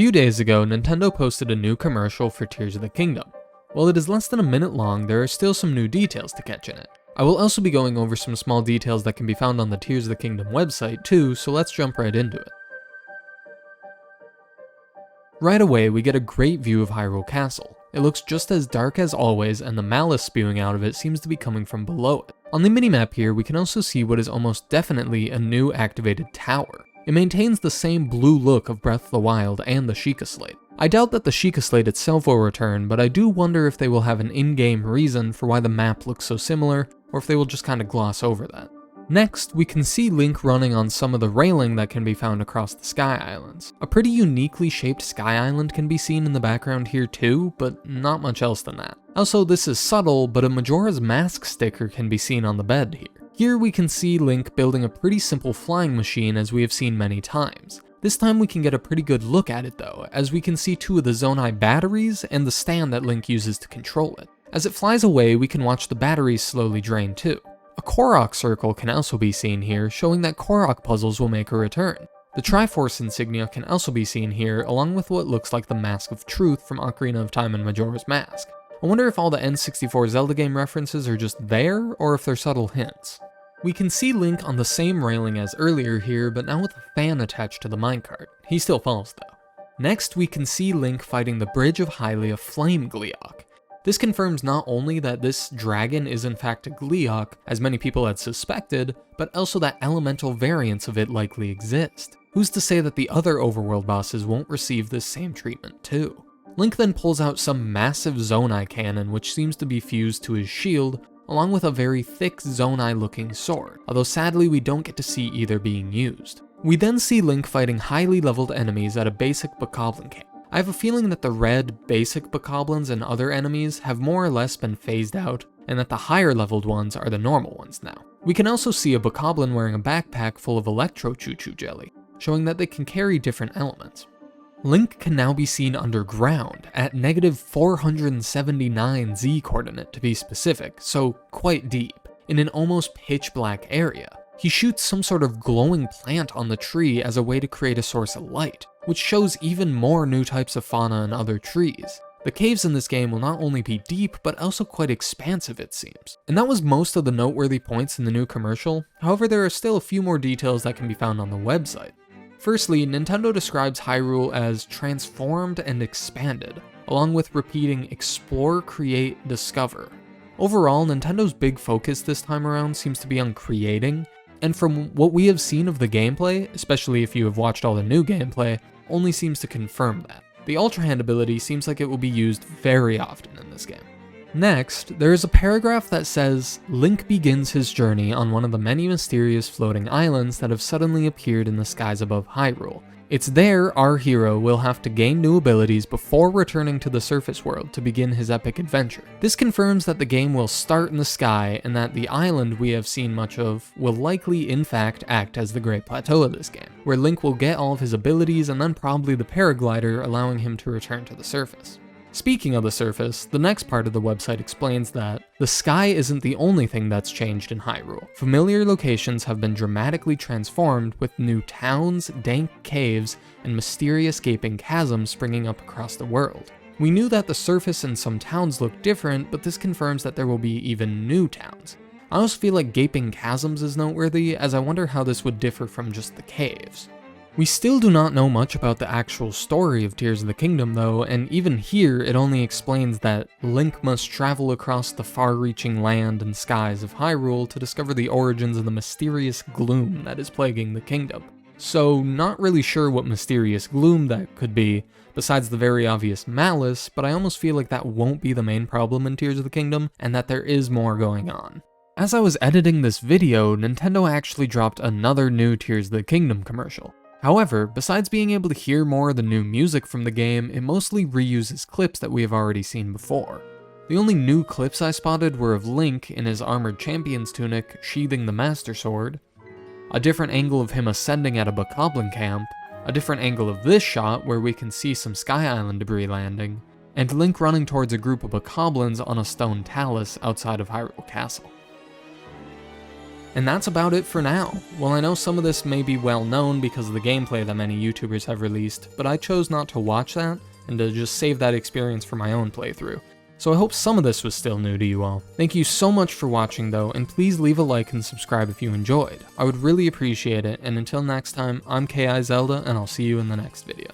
few days ago, Nintendo posted a new commercial for Tears of the Kingdom. While it is less than a minute long, there are still some new details to catch in it. I will also be going over some small details that can be found on the Tears of the Kingdom website too, so let's jump right into it. Right away, we get a great view of Hyrule Castle. It looks just as dark as always, and the malice spewing out of it seems to be coming from below it. On the minimap here, we can also see what is almost definitely a new activated tower. It maintains the same blue look of Breath of the Wild and the Sheikah Slate. I doubt that the Sheikah Slate itself will return, but I do wonder if they will have an in-game reason for why the map looks so similar, or if they will just kind of gloss over that. Next, we can see Link running on some of the railing that can be found across the Sky Islands. A pretty uniquely shaped Sky Island can be seen in the background here too, but not much else than that. Also, this is subtle, but a Majora's Mask sticker can be seen on the bed here. Here we can see Link building a pretty simple flying machine as we have seen many times. This time we can get a pretty good look at it though, as we can see two of the Zonai batteries and the stand that Link uses to control it. As it flies away, we can watch the batteries slowly drain too. A Korok circle can also be seen here, showing that Korok puzzles will make a return. The Triforce insignia can also be seen here, along with what looks like the Mask of Truth from Ocarina of Time and Majora's Mask. I wonder if all the N64 Zelda game references are just there, or if they're subtle hints. We can see Link on the same railing as earlier here, but now with a fan attached to the minecart. He still falls though. Next, we can see Link fighting the Bridge of Hylia Flame Gleeok. This confirms not only that this dragon is in fact a Gleeok, as many people had suspected, but also that elemental variants of it likely exist. Who's to say that the other overworld bosses won't receive this same treatment too? Link then pulls out some massive Zonai cannon which seems to be fused to his shield, along with a very thick Zonai looking sword, although sadly we don't get to see either being used. We then see Link fighting highly leveled enemies at a basic Bokoblin camp. I have a feeling that the red basic Bokoblins and other enemies have more or less been phased out, and that the higher leveled ones are the normal ones now. We can also see a Bokoblin wearing a backpack full of Electro Choo-Choo Jelly, showing that they can carry different elements. Link can now be seen underground, at -479 Z coordinate to be specific, so quite deep, in an almost pitch black area. He shoots some sort of glowing plant on the tree as a way to create a source of light, which shows even more new types of fauna and other trees. The caves in this game will not only be deep, but also quite expansive it seems. And that was most of the noteworthy points in the new commercial, however there are still a few more details that can be found on the website. Firstly, Nintendo describes Hyrule as transformed and expanded, along with repeating explore, create, discover. Overall, Nintendo's big focus this time around seems to be on creating, and from what we have seen of the gameplay, especially if you have watched all the new gameplay, only seems to confirm that. The Ultra Hand ability seems like it will be used very often in this game. Next, there is a paragraph that says, Link begins his journey on one of the many mysterious floating islands that have suddenly appeared in the skies above Hyrule. It's there our hero will have to gain new abilities before returning to the surface world to begin his epic adventure. This confirms that the game will start in the sky and that the island we have seen much of will likely in fact act as the Great Plateau of this game, where Link will get all of his abilities and then probably the paraglider allowing him to return to the surface. Speaking of the surface, the next part of the website explains that the sky isn't the only thing that's changed in Hyrule. Familiar locations have been dramatically transformed with new towns, dank caves, and mysterious gaping chasms springing up across the world. We knew that the surface and some towns looked different, but this confirms that there will be even new towns. I also feel like gaping chasms is noteworthy, as I wonder how this would differ from just the caves. We still do not know much about the actual story of Tears of the Kingdom though, and even here it only explains that Link must travel across the far-reaching land and skies of Hyrule to discover the origins of the mysterious gloom that is plaguing the kingdom. So not really sure what mysterious gloom that could be, besides the very obvious malice, but I almost feel like that won't be the main problem in Tears of the Kingdom, and that there is more going on. As I was editing this video, Nintendo actually dropped another new Tears of the Kingdom commercial. However, besides being able to hear more of the new music from the game, it mostly reuses clips that we have already seen before. The only new clips I spotted were of Link in his armored champion's tunic sheathing the Master Sword, a different angle of him ascending at a Bokoblin camp, a different angle of this shot where we can see some Sky Island debris landing, and Link running towards a group of Bokoblins on a stone talus outside of Hyrule Castle. And that's about it for now. Well, I know some of this may be well known because of the gameplay that many YouTubers have released, but I chose not to watch that and to just save that experience for my own playthrough. So I hope some of this was still new to you all. Thank you so much for watching though, and please leave a like and subscribe if you enjoyed. I would really appreciate it, and until next time, I'm KI Zelda, and I'll see you in the next video.